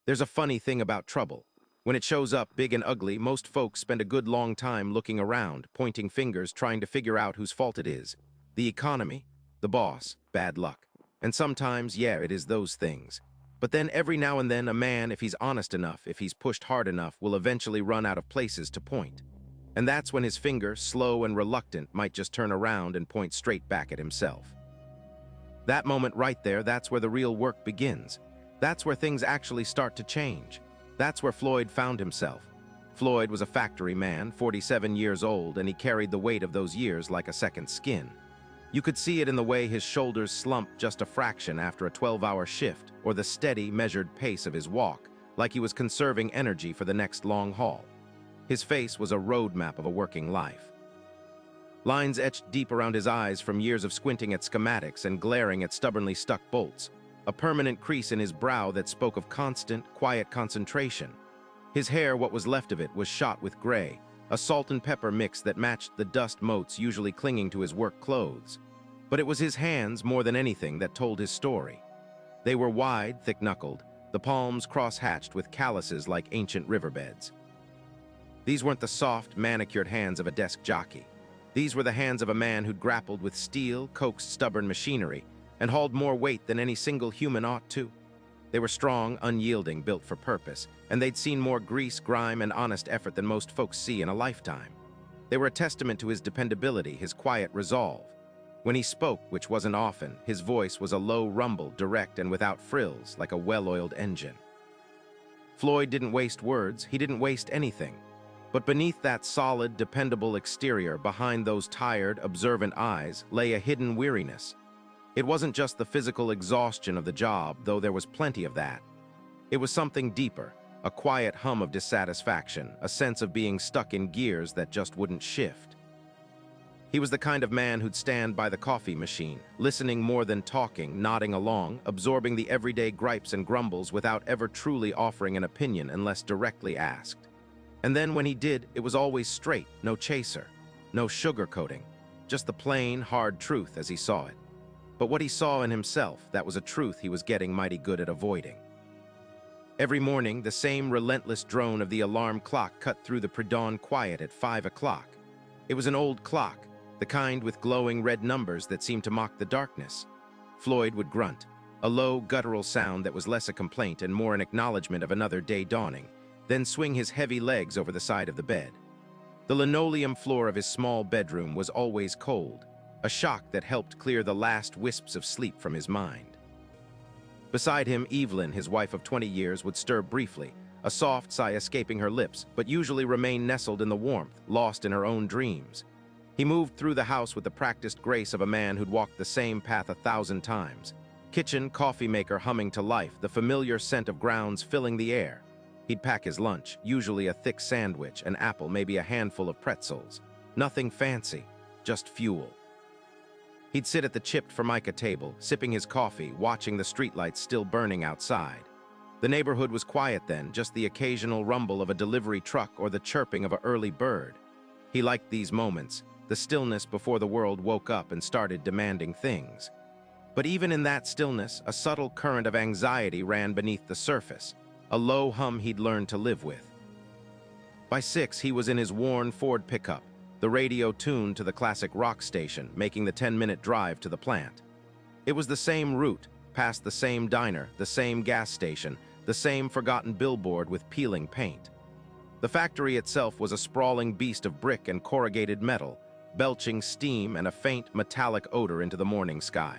There's a funny thing about trouble. When it shows up big and ugly, most folks spend a good long time looking around, pointing fingers, trying to figure out whose fault it is. The economy, the boss, bad luck. And sometimes, yeah, it is those things. But then every now and then a man, if he's honest enough, if he's pushed hard enough, will eventually run out of places to point. And that's when his finger, slow and reluctant, might just turn around and point straight back at himself. That moment right there, that's where the real work begins. That's where things actually start to change. That's where Floyd found himself. Floyd was a factory man, 47 years old, and he carried the weight of those years like a second skin. You could see it in the way his shoulders slumped just a fraction after a 12-hour shift, or the steady, measured pace of his walk, like he was conserving energy for the next long haul. His face was a roadmap of a working life. Lines etched deep around his eyes from years of squinting at schematics and glaring at stubbornly stuck bolts. A permanent crease in his brow that spoke of constant, quiet concentration. His hair, what was left of it, was shot with gray, a salt and pepper mix that matched the dust motes usually clinging to his work clothes. But it was his hands, more than anything, that told his story. They were wide, thick-knuckled, the palms cross-hatched with calluses like ancient riverbeds. These weren't the soft, manicured hands of a desk jockey. These were the hands of a man who'd grappled with steel, coaxed stubborn machinery, and hauled more weight than any single human ought to. They were strong, unyielding, built for purpose, and they'd seen more grease, grime, and honest effort than most folks see in a lifetime. They were a testament to his dependability, his quiet resolve. When he spoke, which wasn't often, his voice was a low rumble, direct and without frills, like a well-oiled engine. Floyd didn't waste words, he didn't waste anything. But beneath that solid, dependable exterior, behind those tired, observant eyes, lay a hidden weariness. It wasn't just the physical exhaustion of the job, though there was plenty of that. It was something deeper, a quiet hum of dissatisfaction, a sense of being stuck in gears that just wouldn't shift. He was the kind of man who'd stand by the coffee machine, listening more than talking, nodding along, absorbing the everyday gripes and grumbles without ever truly offering an opinion unless directly asked. And then when he did, it was always straight, no chaser, no sugarcoating, just the plain, hard truth as he saw it. But what he saw in himself, that was a truth he was getting mighty good at avoiding. Every morning, the same relentless drone of the alarm clock cut through the pre-dawn quiet at 5 o'clock. It was an old clock, the kind with glowing red numbers that seemed to mock the darkness. Floyd would grunt, a low, guttural sound that was less a complaint and more an acknowledgement of another day dawning, then swing his heavy legs over the side of the bed. The linoleum floor of his small bedroom was always cold, a shock that helped clear the last wisps of sleep from his mind. Beside him, Evelyn, his wife of 20 years, would stir briefly, a soft sigh escaping her lips, but usually remain nestled in the warmth, lost in her own dreams. He moved through the house with the practiced grace of a man who'd walked the same path 1,000 times. Kitchen, coffee maker humming to life, the familiar scent of grounds filling the air. He'd pack his lunch, usually a thick sandwich, an apple, maybe a handful of pretzels. Nothing fancy, just fuel. He'd sit at the chipped Formica table, sipping his coffee, watching the streetlights still burning outside. The neighborhood was quiet then, just the occasional rumble of a delivery truck or the chirping of an early bird. He liked these moments, the stillness before the world woke up and started demanding things. But even in that stillness, a subtle current of anxiety ran beneath the surface, a low hum he'd learned to live with. By 6, he was in his worn Ford pickup, the radio tuned to the classic rock station, making the 10-minute drive to the plant. It was the same route, past the same diner, the same gas station, the same forgotten billboard with peeling paint. The factory itself was a sprawling beast of brick and corrugated metal, belching steam and a faint metallic odor into the morning sky.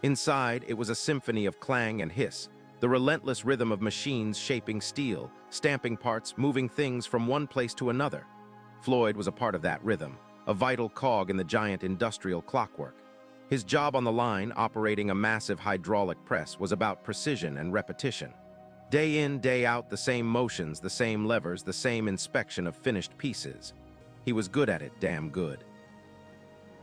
Inside, it was a symphony of clang and hiss, the relentless rhythm of machines shaping steel, stamping parts, moving things from one place to another. Floyd was a part of that rhythm, a vital cog in the giant industrial clockwork. His job on the line, operating a massive hydraulic press, was about precision and repetition. Day in, day out, the same motions, the same levers, the same inspection of finished pieces. He was good at it, damn good.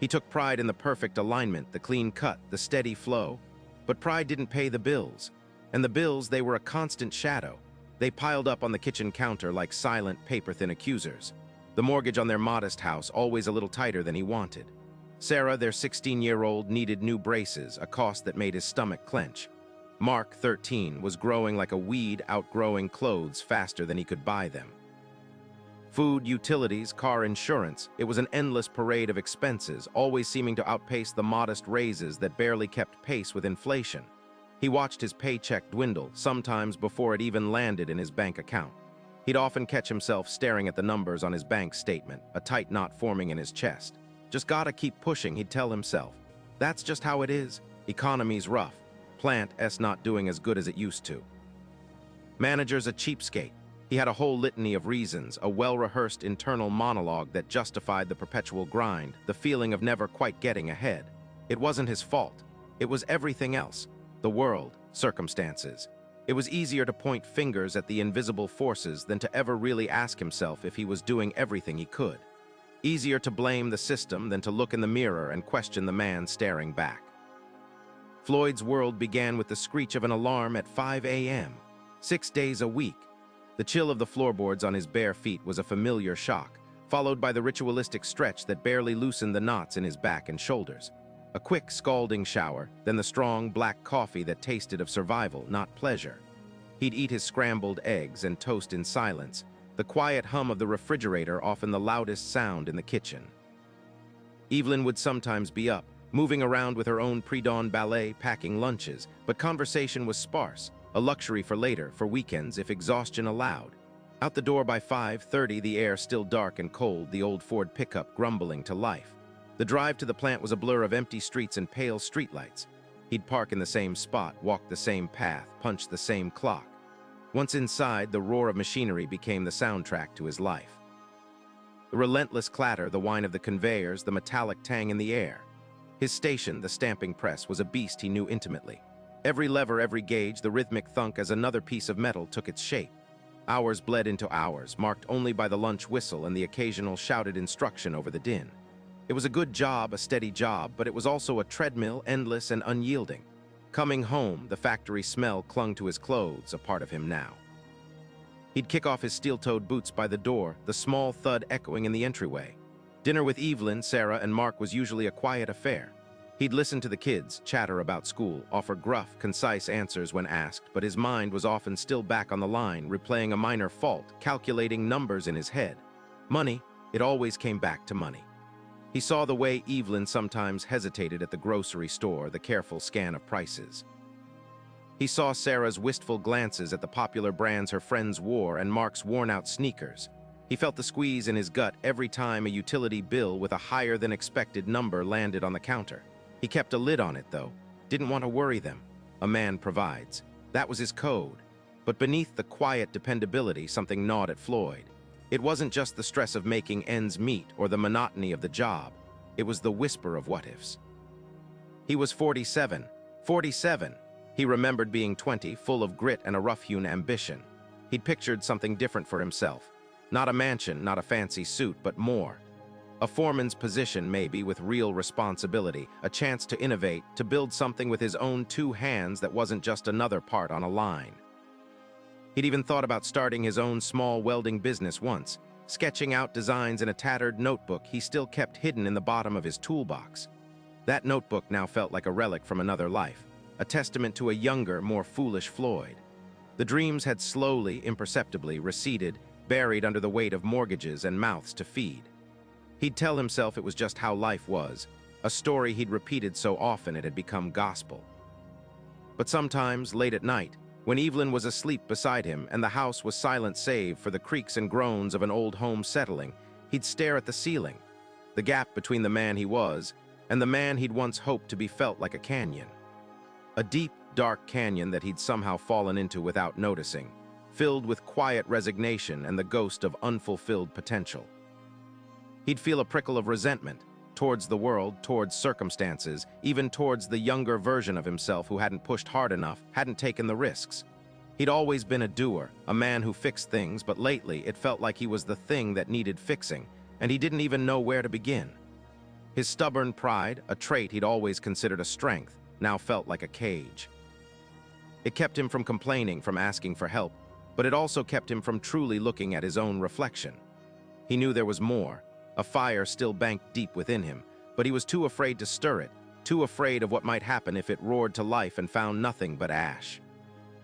He took pride in the perfect alignment, the clean cut, the steady flow. But pride didn't pay the bills. And the bills, they were a constant shadow. They piled up on the kitchen counter like silent, paper-thin accusers. The mortgage on their modest house always a little tighter than he wanted. Sarah, their 16-year-old, needed new braces, a cost that made his stomach clench. Mark, 13, was growing like a weed, outgrowing clothes faster than he could buy them. Food, utilities, car insurance, it was an endless parade of expenses, always seeming to outpace the modest raises that barely kept pace with inflation. He watched his paycheck dwindle, sometimes before it even landed in his bank account. He'd often catch himself staring at the numbers on his bank statement, a tight knot forming in his chest. Just gotta keep pushing, he'd tell himself. That's just how it is. Economy's rough. Plant S not doing as good as it used to. Manager's a cheapskate. He had a whole litany of reasons, a well-rehearsed internal monologue that justified the perpetual grind, the feeling of never quite getting ahead. It wasn't his fault. It was everything else. The world, circumstances. It was easier to point fingers at the invisible forces than to ever really ask himself if he was doing everything he could. Easier to blame the system than to look in the mirror and question the man staring back. Floyd's world began with the screech of an alarm at 5 a.m., 6 days a week. The chill of the floorboards on his bare feet was a familiar shock, followed by the ritualistic stretch that barely loosened the knots in his back and shoulders. A quick, scalding shower, then the strong, black coffee that tasted of survival, not pleasure. He'd eat his scrambled eggs and toast in silence, the quiet hum of the refrigerator often the loudest sound in the kitchen. Evelyn would sometimes be up, moving around with her own pre-dawn ballet, packing lunches, but conversation was sparse, a luxury for later, for weekends if exhaustion allowed. Out the door by 5:30, the air still dark and cold, the old Ford pickup grumbling to life. The drive to the plant was a blur of empty streets and pale streetlights. He'd park in the same spot, walk the same path, punch the same clock. Once inside, the roar of machinery became the soundtrack to his life. The relentless clatter, the whine of the conveyors, the metallic tang in the air. His station, the stamping press, was a beast he knew intimately. Every lever, every gauge, the rhythmic thunk as another piece of metal took its shape. Hours bled into hours, marked only by the lunch whistle and the occasional shouted instruction over the din. It was a good job, a steady job, but it was also a treadmill, endless and unyielding. Coming home, the factory smell clung to his clothes, a part of him now. He'd kick off his steel-toed boots by the door, the small thud echoing in the entryway. Dinner with Evelyn, Sarah, and Mark was usually a quiet affair. He'd listen to the kids, chatter about school, offer gruff, concise answers when asked, but his mind was often still back on the line, replaying a minor fault, calculating numbers in his head. Money, it always came back to money. He saw the way Evelyn sometimes hesitated at the grocery store, the careful scan of prices. He saw Sarah's wistful glances at the popular brands her friends wore and Mark's worn-out sneakers. He felt the squeeze in his gut every time a utility bill with a higher-than-expected number landed on the counter. He kept a lid on it, though. Didn't want to worry them. A man provides. That was his code. But beneath the quiet dependability, something gnawed at Floyd. It wasn't just the stress of making ends meet or the monotony of the job. It was the whisper of what-ifs. He was 47. 47! He remembered being 20, full of grit and a rough-hewn ambition. He'd pictured something different for himself. Not a mansion, not a fancy suit, but more. A foreman's position, maybe, with real responsibility, a chance to innovate, to build something with his own two hands that wasn't just another part on a line. He'd even thought about starting his own small welding business once, sketching out designs in a tattered notebook he still kept hidden in the bottom of his toolbox. That notebook now felt like a relic from another life, a testament to a younger, more foolish Floyd. The dreams had slowly, imperceptibly receded, buried under the weight of mortgages and mouths to feed. He'd tell himself it was just how life was, a story he'd repeated so often it had become gospel. But sometimes, late at night, when Evelyn was asleep beside him and the house was silent save for the creaks and groans of an old home settling, he'd stare at the ceiling, the gap between the man he was and the man he'd once hoped to be felt like a canyon. A deep, dark canyon that he'd somehow fallen into without noticing, filled with quiet resignation and the ghost of unfulfilled potential. He'd feel a prickle of resentment towards the world, towards circumstances, even towards the younger version of himself who hadn't pushed hard enough, hadn't taken the risks. He'd always been a doer, a man who fixed things, but lately it felt like he was the thing that needed fixing, and he didn't even know where to begin. His stubborn pride, a trait he'd always considered a strength, now felt like a cage. It kept him from complaining, from asking for help, but it also kept him from truly looking at his own reflection. He knew there was more. A fire still banked deep within him, but he was too afraid to stir it. too afraid of what might happen if it roared to life and found nothing but ash.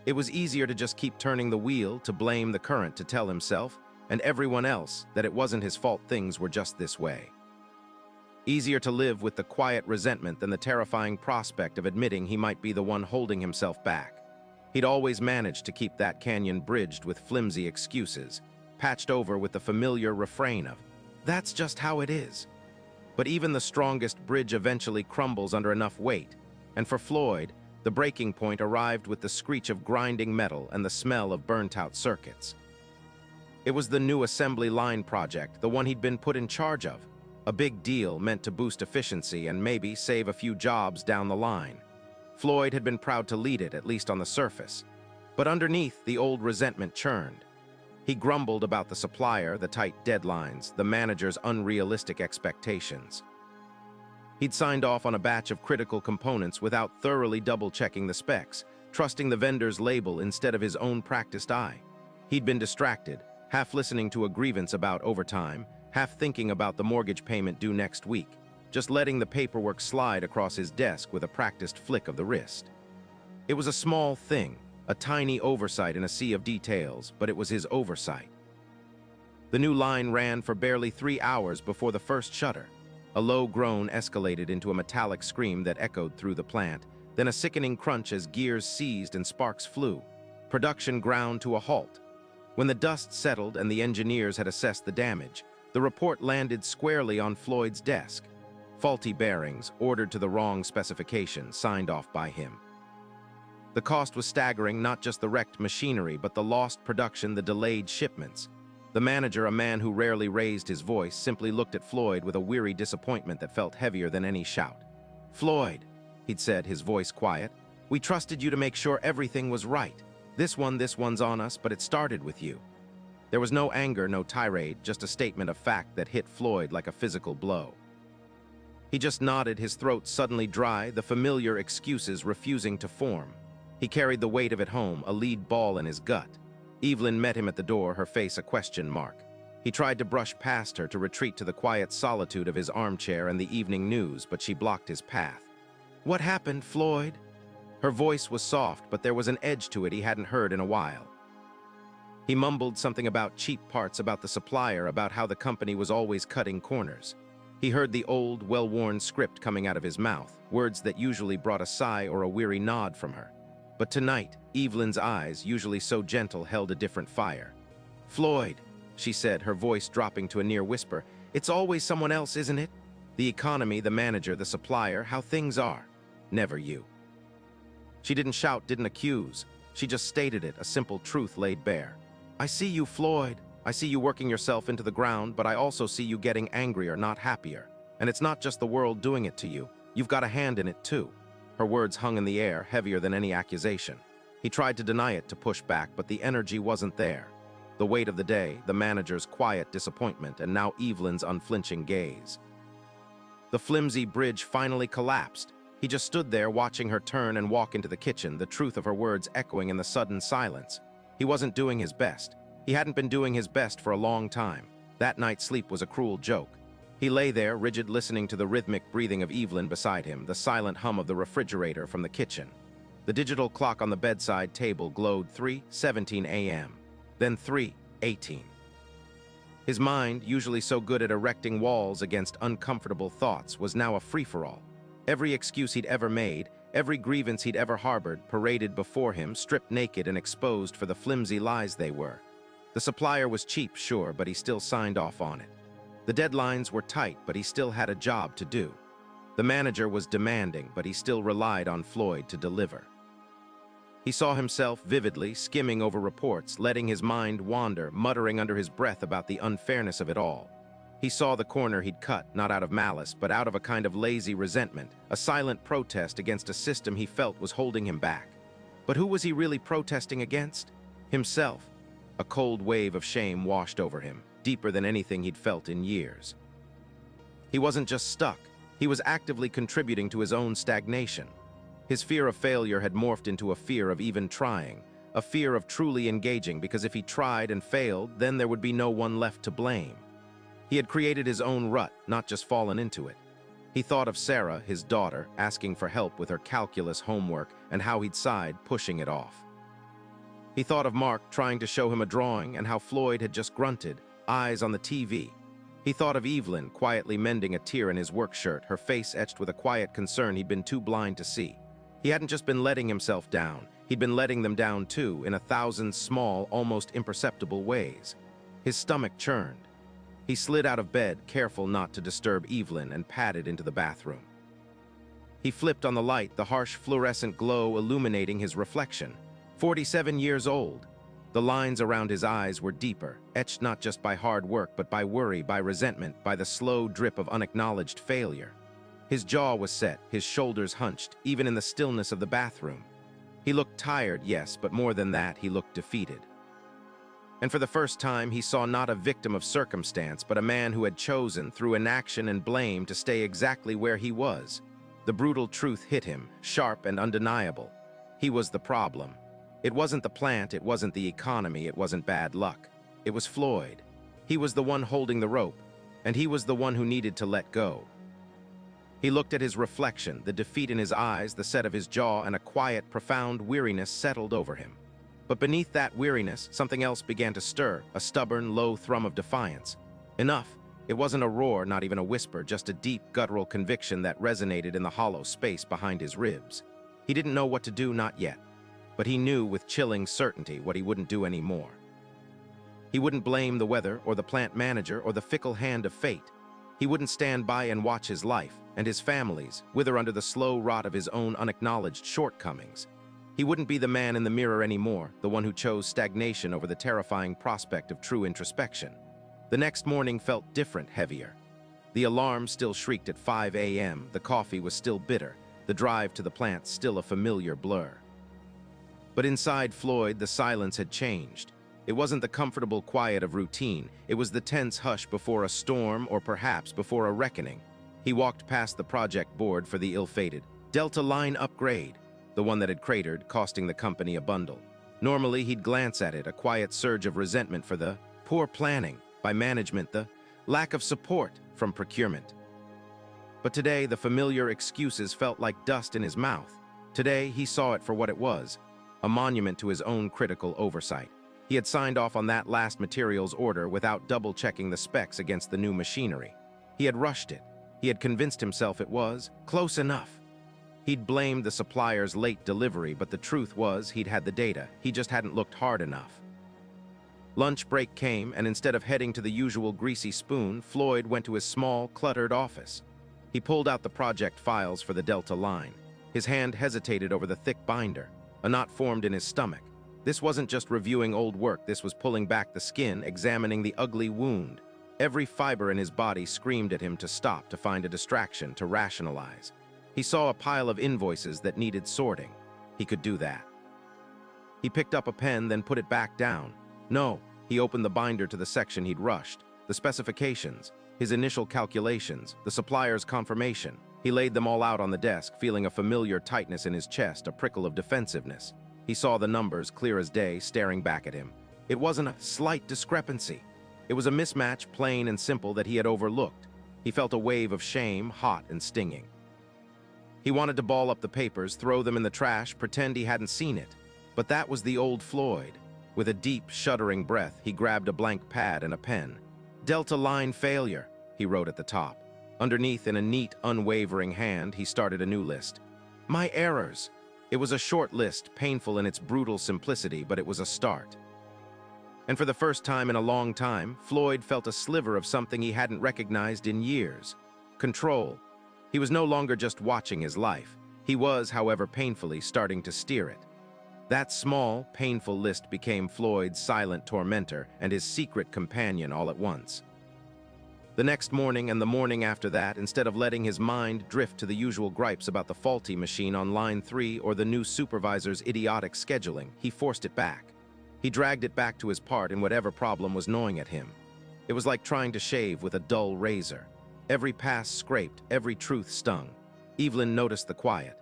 It was easier to just keep turning the wheel, to blame the current, to tell himself and everyone else that it wasn't his fault things were just this way. Easier to live with the quiet resentment than the terrifying prospect of admitting he might be the one holding himself back. He'd always managed to keep that canyon bridged with flimsy excuses, patched over with the familiar refrain of, "That's just how it is." But even the strongest bridge eventually crumbles under enough weight, and for Floyd, the breaking point arrived with the screech of grinding metal and the smell of burnt-out circuits. It was the new assembly line project, the one he'd been put in charge of. A big deal meant to boost efficiency and maybe save a few jobs down the line. Floyd had been proud to lead it, at least on the surface. But underneath, the old resentment churned. He grumbled about the supplier, the tight deadlines, the manager's unrealistic expectations. He'd signed off on a batch of critical components without thoroughly double-checking the specs, trusting the vendor's label instead of his own practiced eye. He'd been distracted, half listening to a grievance about overtime, half thinking about the mortgage payment due next week, just letting the paperwork slide across his desk with a practiced flick of the wrist. It was a small thing, a tiny oversight in a sea of details, but it was his oversight. The new line ran for barely 3 hours before the first shudder. A low groan escalated into a metallic scream that echoed through the plant, then a sickening crunch as gears seized and sparks flew. Production ground to a halt. When the dust settled and the engineers had assessed the damage, the report landed squarely on Floyd's desk. Faulty bearings, ordered to the wrong specification, signed off by him. The cost was staggering, not just the wrecked machinery, but the lost production, the delayed shipments. The manager, a man who rarely raised his voice, simply looked at Floyd with a weary disappointment that felt heavier than any shout. "Floyd," he'd said, his voice quiet, "we trusted you to make sure everything was right. This one's on us, but it started with you." There was no anger, no tirade, just a statement of fact that hit Floyd like a physical blow. He just nodded, his throat suddenly dry, the familiar excuses refusing to form. He carried the weight of it home, a lead ball in his gut. Evelyn met him at the door, her face a question mark. He tried to brush past her, to retreat to the quiet solitude of his armchair and the evening news, but she blocked his path. "What happened, Floyd?" Her voice was soft, but there was an edge to it he hadn't heard in a while. He mumbled something about cheap parts, about the supplier, about how the company was always cutting corners. He heard the old, well-worn script coming out of his mouth, words that usually brought a sigh or a weary nod from her. But tonight, Evelyn's eyes, usually so gentle, held a different fire. "Floyd," she said, her voice dropping to a near whisper, "it's always someone else, isn't it? The economy, the manager, the supplier, how things are. Never you." She didn't shout, didn't accuse. She just stated it, a simple truth laid bare. "I see you, Floyd. I see you working yourself into the ground, but I also see you getting angrier, not happier. And it's not just the world doing it to you. You've got a hand in it, too." Her words hung in the air, heavier than any accusation. He tried to deny it, to push back, but the energy wasn't there. The weight of the day, the manager's quiet disappointment, and now Evelyn's unflinching gaze. The flimsy bridge finally collapsed. He just stood there, watching her turn and walk into the kitchen, the truth of her words echoing in the sudden silence. He wasn't doing his best. He hadn't been doing his best for a long time. That night's sleep was a cruel joke. He lay there, rigid, listening to the rhythmic breathing of Evelyn beside him, the silent hum of the refrigerator from the kitchen. The digital clock on the bedside table glowed 3:17 a.m., then 3:18. His mind, usually so good at erecting walls against uncomfortable thoughts, was now a free-for-all. Every excuse he'd ever made, every grievance he'd ever harbored, paraded before him, stripped naked and exposed for the flimsy lies they were. The supplier was cheap, sure, but he still signed off on it. The deadlines were tight, but he still had a job to do. The manager was demanding, but he still relied on Floyd to deliver. He saw himself vividly, skimming over reports, letting his mind wander, muttering under his breath about the unfairness of it all. He saw the corner he'd cut, not out of malice, but out of a kind of lazy resentment, a silent protest against a system he felt was holding him back. But who was he really protesting against? Himself. A cold wave of shame washed over him, deeper than anything he'd felt in years. He wasn't just stuck, he was actively contributing to his own stagnation. His fear of failure had morphed into a fear of even trying, a fear of truly engaging, because if he tried and failed, then there would be no one left to blame. He had created his own rut, not just fallen into it. He thought of Sarah, his daughter, asking for help with her calculus homework and how he'd sighed, pushing it off. He thought of Mark trying to show him a drawing and how Floyd had just grunted, eyes on the TV. He thought of Evelyn quietly mending a tear in his work shirt, her face etched with a quiet concern he'd been too blind to see. He hadn't just been letting himself down, he'd been letting them down too, in 1,000 small, almost imperceptible ways. His stomach churned. He slid out of bed, careful not to disturb Evelyn, and padded into the bathroom. He flipped on the light, the harsh fluorescent glow illuminating his reflection. 47 years old. The lines around his eyes were deeper, etched not just by hard work, but by worry, by resentment, by the slow drip of unacknowledged failure. His jaw was set, his shoulders hunched, even in the stillness of the bathroom. He looked tired, yes, but more than that, he looked defeated. And for the first time, he saw not a victim of circumstance, but a man who had chosen, through inaction and blame, to stay exactly where he was. The brutal truth hit him, sharp and undeniable. He was the problem. It wasn't the plant, it wasn't the economy, it wasn't bad luck. It was Floyd. He was the one holding the rope, and he was the one who needed to let go. He looked at his reflection, the defeat in his eyes, the set of his jaw, and a quiet, profound weariness settled over him. But beneath that weariness, something else began to stir, a stubborn, low thrum of defiance. Enough. It wasn't a roar, not even a whisper, just a deep, guttural conviction that resonated in the hollow space behind his ribs. He didn't know what to do, not yet. But he knew with chilling certainty what he wouldn't do anymore. He wouldn't blame the weather or the plant manager or the fickle hand of fate. He wouldn't stand by and watch his life and his family's wither under the slow rot of his own unacknowledged shortcomings. He wouldn't be the man in the mirror anymore, the one who chose stagnation over the terrifying prospect of true introspection. The next morning felt different, heavier. The alarm still shrieked at 5 a.m., the coffee was still bitter, the drive to the plant still a familiar blur. But inside Floyd, the silence had changed. It wasn't the comfortable quiet of routine, it was the tense hush before a storm or perhaps before a reckoning. He walked past the project board for the ill-fated Delta Line upgrade, the one that had cratered, costing the company a bundle. Normally, he'd glance at it, a quiet surge of resentment for the poor planning by management, the lack of support from procurement. But today, the familiar excuses felt like dust in his mouth. Today, he saw it for what it was, a monument to his own critical oversight. He had signed off on that last materials order without double-checking the specs against the new machinery. He had rushed it. He had convinced himself it was close enough. He'd blamed the supplier's late delivery, but the truth was he'd had the data. He just hadn't looked hard enough. Lunch break came, and instead of heading to the usual greasy spoon, Floyd went to his small, cluttered office. He pulled out the project files for the Delta Line. His hand hesitated over the thick binder. A knot formed in his stomach. This wasn't just reviewing old work, this was pulling back the skin, examining the ugly wound. Every fiber in his body screamed at him to stop, to find a distraction, to rationalize. He saw a pile of invoices that needed sorting. He could do that. He picked up a pen, then put it back down. No, he opened the binder to the section he'd rushed. The specifications, his initial calculations, the supplier's confirmation. He laid them all out on the desk, feeling a familiar tightness in his chest, a prickle of defensiveness. He saw the numbers, clear as day, staring back at him. It wasn't a slight discrepancy. It was a mismatch, plain and simple, that he had overlooked. He felt a wave of shame, hot and stinging. He wanted to ball up the papers, throw them in the trash, pretend he hadn't seen it. But that was the old Floyd. With a deep, shuddering breath, he grabbed a blank pad and a pen. Delta Line failure, he wrote at the top. Underneath, in a neat, unwavering hand, he started a new list. My errors. It was a short list, painful in its brutal simplicity, but it was a start. And for the first time in a long time, Floyd felt a sliver of something he hadn't recognized in years. Control. He was no longer just watching his life. He was, however painfully, starting to steer it. That small, painful list became Floyd's silent tormentor and his secret companion all at once. The next morning and the morning after that, instead of letting his mind drift to the usual gripes about the faulty machine on line 3 or the new supervisor's idiotic scheduling, he forced it back. He dragged it back to his part in whatever problem was gnawing at him. It was like trying to shave with a dull razor. Every pass scraped, every truth stung. Evelyn noticed the quiet.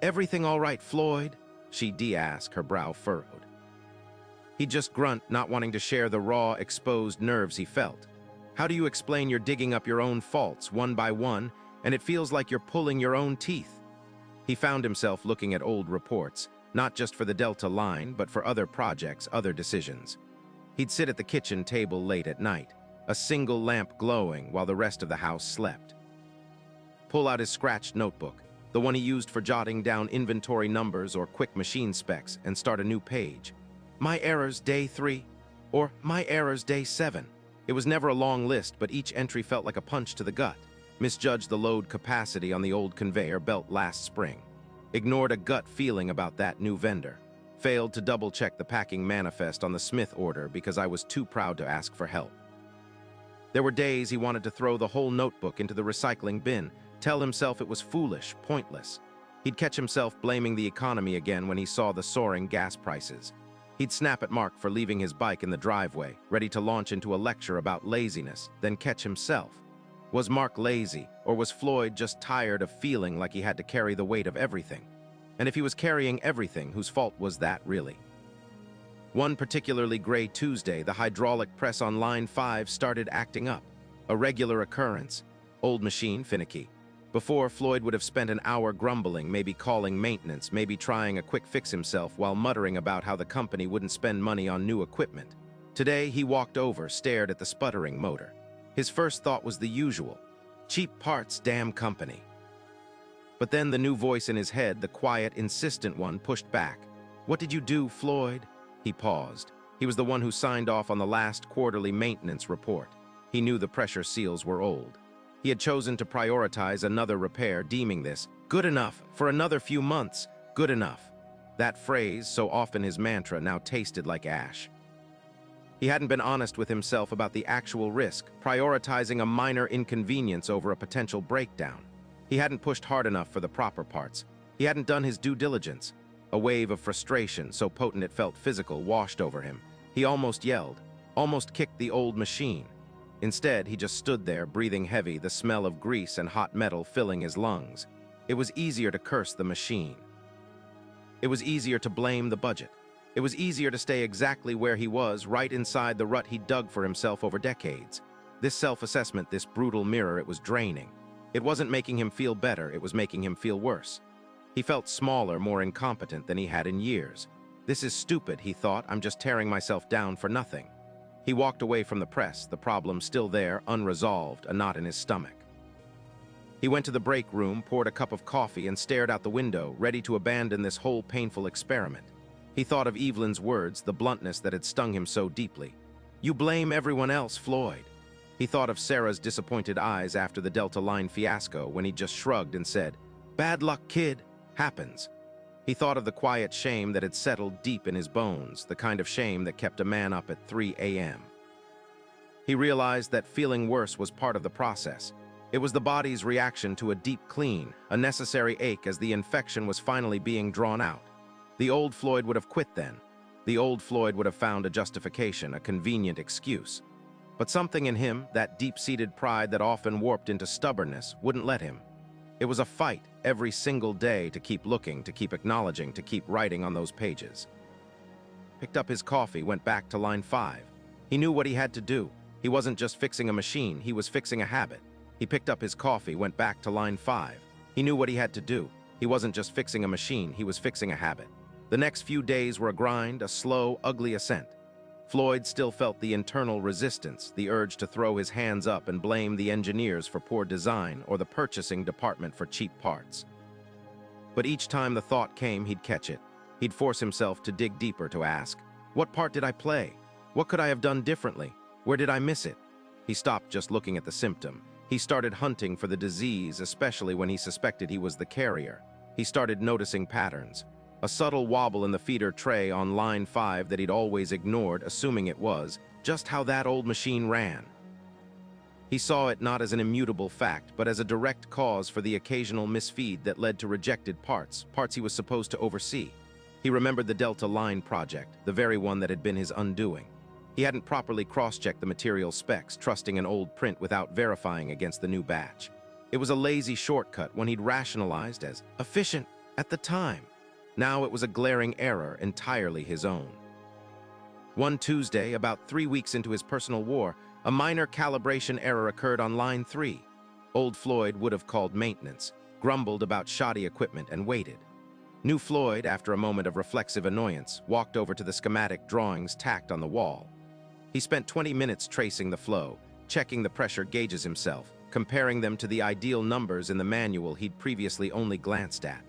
Everything all right, Floyd? She asked, her brow furrowed. He'd just grunt, not wanting to share the raw, exposed nerves he felt. How do you explain you're digging up your own faults, one by one, and it feels like you're pulling your own teeth. He found himself looking at old reports, not just for the Delta line, but for other projects, other decisions. He'd sit at the kitchen table late at night, a single lamp glowing while the rest of the house slept. Pull out his scratched notebook, the one he used for jotting down inventory numbers or quick machine specs, and start a new page. My errors day 3, or my errors day 7. It was never a long list, but each entry felt like a punch to the gut. Misjudged the load capacity on the old conveyor belt last spring. Ignored a gut feeling about that new vendor. Failed to double-check the packing manifest on the Smith order because I was too proud to ask for help. There were days he wanted to throw the whole notebook into the recycling bin, tell himself it was foolish, pointless. He'd catch himself blaming the economy again when he saw the soaring gas prices. He'd snap at Mark for leaving his bike in the driveway, ready to launch into a lecture about laziness, then catch himself. Was Mark lazy, or was Floyd just tired of feeling like he had to carry the weight of everything? And if he was carrying everything, whose fault was that, really? One particularly gray Tuesday, the hydraulic press on line 5 started acting up. A regular occurrence. Old machine, finicky. Before, Floyd would have spent an hour grumbling, maybe calling maintenance, maybe trying a quick fix himself while muttering about how the company wouldn't spend money on new equipment. Today, he walked over, stared at the sputtering motor. His first thought was the usual. Cheap parts, damn company. But then the new voice in his head, the quiet, insistent one, pushed back. What did you do, Floyd? He paused. He was the one who signed off on the last quarterly maintenance report. He knew the pressure seals were old. He had chosen to prioritize another repair, deeming this good enough for another few months, good enough. That phrase, so often his mantra, now tasted like ash. He hadn't been honest with himself about the actual risk, prioritizing a minor inconvenience over a potential breakdown. He hadn't pushed hard enough for the proper parts. He hadn't done his due diligence. A wave of frustration, so potent it felt physical, washed over him. He almost yelled, almost kicked the old machine. Instead, he just stood there, breathing heavy, the smell of grease and hot metal filling his lungs. It was easier to curse the machine. It was easier to blame the budget. It was easier to stay exactly where he was, right inside the rut he'd dug for himself over decades. This self-assessment, this brutal mirror, it was draining. It wasn't making him feel better, it was making him feel worse. He felt smaller, more incompetent than he had in years. This is stupid, he thought. I'm just tearing myself down for nothing. He walked away from the press, the problem still there, unresolved, a knot in his stomach. He went to the break room, poured a cup of coffee, and stared out the window, ready to abandon this whole painful experiment. He thought of Evelyn's words, the bluntness that had stung him so deeply. You blame everyone else, Floyd. He thought of Sarah's disappointed eyes after the Delta Line fiasco when he just shrugged and said, bad luck, kid. Happens. He thought of the quiet shame that had settled deep in his bones, the kind of shame that kept a man up at 3 a.m. He realized that feeling worse was part of the process. It was the body's reaction to a deep clean, a necessary ache as the infection was finally being drawn out. The old Floyd would have quit then. The old Floyd would have found a justification, a convenient excuse. But something in him, that deep-seated pride that often warped into stubbornness, wouldn't let him. It was a fight every single day to keep looking, to keep acknowledging, to keep writing on those pages. Picked up his coffee, went back to line 5. He knew what he had to do. He wasn't just fixing a machine, he was fixing a habit. He picked up his coffee, went back to line 5. He knew what he had to do. He wasn't just fixing a machine, he was fixing a habit. The next few days were a grind, a slow, ugly ascent. Floyd still felt the internal resistance, the urge to throw his hands up and blame the engineers for poor design or the purchasing department for cheap parts. But each time the thought came, he'd catch it. He'd force himself to dig deeper, to ask, what part did I play? What could I have done differently? Where did I miss it? He stopped just looking at the symptom. He started hunting for the disease, especially when he suspected he was the carrier. He started noticing patterns. A subtle wobble in the feeder tray on line 5 that he'd always ignored, assuming it was just how that old machine ran. He saw it not as an immutable fact, but as a direct cause for the occasional misfeed that led to rejected parts he was supposed to oversee. He remembered the Delta Line project, the very one that had been his undoing. He hadn't properly cross-checked the material specs, trusting an old print without verifying against the new batch. It was a lazy shortcut, one he'd rationalized as efficient at the time. Now it was a glaring error, entirely his own. One Tuesday, about 3 weeks into his personal war, a minor calibration error occurred on line 3. Old Floyd would have called maintenance, grumbled about shoddy equipment, and waited. New Floyd, after a moment of reflexive annoyance, walked over to the schematic drawings tacked on the wall. He spent 20 minutes tracing the flow, checking the pressure gauges himself, comparing them to the ideal numbers in the manual he'd previously only glanced at.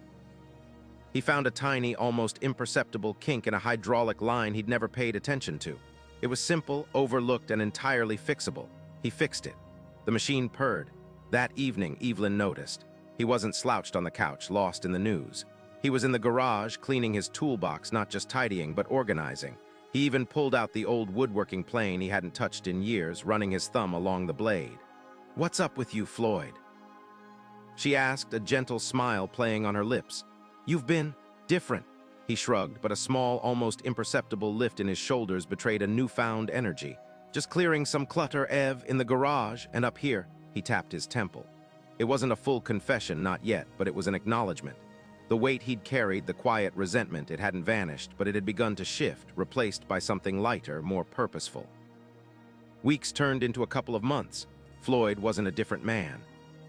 He found a tiny, almost imperceptible kink in a hydraulic line he'd never paid attention to. It was simple, overlooked, and entirely fixable. He fixed it. The machine purred. That evening, Evelyn noticed. He wasn't slouched on the couch, lost in the news. He was in the garage, cleaning his toolbox, not just tidying, but organizing. He even pulled out the old woodworking plane he hadn't touched in years, running his thumb along the blade. "What's up with you, Floyd?" she asked, a gentle smile playing on her lips. "You've been different." He shrugged, but a small, almost imperceptible lift in his shoulders betrayed a newfound energy. "Just clearing some clutter, Ev, in the garage, and up here." He tapped his temple. It wasn't a full confession, not yet, but it was an acknowledgement. The weight he'd carried, the quiet resentment, it hadn't vanished, but it had begun to shift, replaced by something lighter, more purposeful. Weeks turned into a couple of months. Floyd wasn't a different man.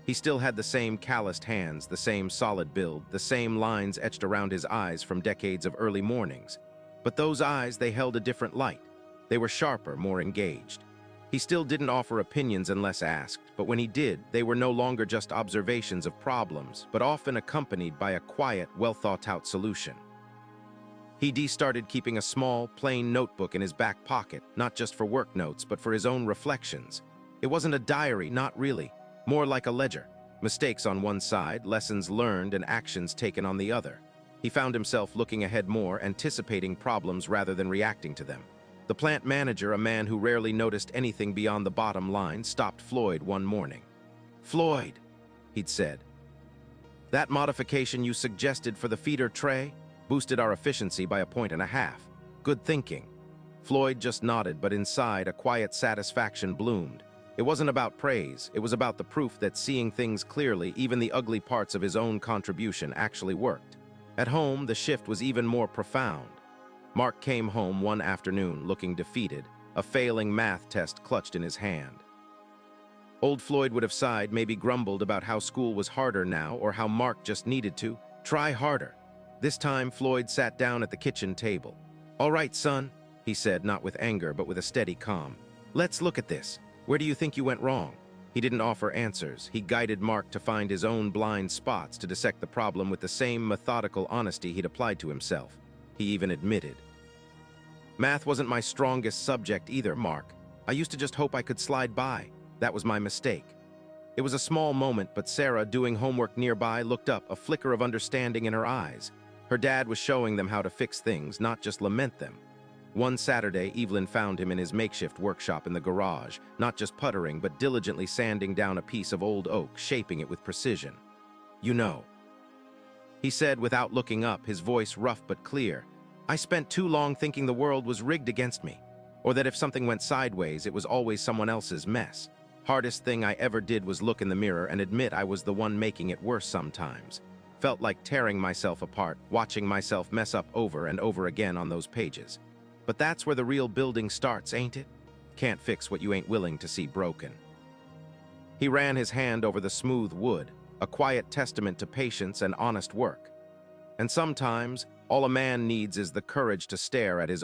He still had the same calloused hands, the same solid build, the same lines etched around his eyes from decades of early mornings. But those eyes, they held a different light. They were sharper, more engaged. He still didn't offer opinions unless asked, but when he did, they were no longer just observations of problems, but often accompanied by a quiet, well-thought-out solution. He started keeping a small, plain notebook in his back pocket, not just for work notes, but for his own reflections. It wasn't a diary, not really, more like a ledger. Mistakes on one side, lessons learned, and actions taken on the other. He found himself looking ahead more, anticipating problems rather than reacting to them. The plant manager, a man who rarely noticed anything beyond the bottom line, stopped Floyd one morning. "Floyd," he'd said, "that modification you suggested for the feeder tray boosted our efficiency by 1.5 points. Good thinking." Floyd just nodded, but inside, a quiet satisfaction bloomed. It wasn't about praise, it was about the proof that seeing things clearly, even the ugly parts of his own contribution, actually worked. At home, the shift was even more profound. Mark came home one afternoon looking defeated, a failing math test clutched in his hand. Old Floyd would have sighed, maybe grumbled about how school was harder now, or how Mark just needed to try harder. This time, Floyd sat down at the kitchen table. "All right, son," he said, not with anger, but with a steady calm. "Let's look at this. Where do you think you went wrong?" He didn't offer answers. He guided Mark to find his own blind spots, to dissect the problem with the same methodical honesty he'd applied to himself. He even admitted, "Math wasn't my strongest subject either, Mark. I used to just hope I could slide by. That was my mistake." It was a small moment, but Sarah, doing homework nearby, looked up, a flicker of understanding in her eyes. Her dad was showing them how to fix things, not just lament them. One Saturday, Evelyn found him in his makeshift workshop in the garage, not just puttering, but diligently sanding down a piece of old oak, shaping it with precision. "You know," he said without looking up, his voice rough but clear, "I spent too long thinking the world was rigged against me, or that if something went sideways, it was always someone else's mess. Hardest thing I ever did was look in the mirror and admit I was the one making it worse sometimes. Felt like tearing myself apart, watching myself mess up over and over again on those pages. But that's where the real building starts, ain't it? Can't fix what you ain't willing to see broken." He ran his hand over the smooth wood, a quiet testament to patience and honest work. And sometimes, all a man needs is the courage to stare at his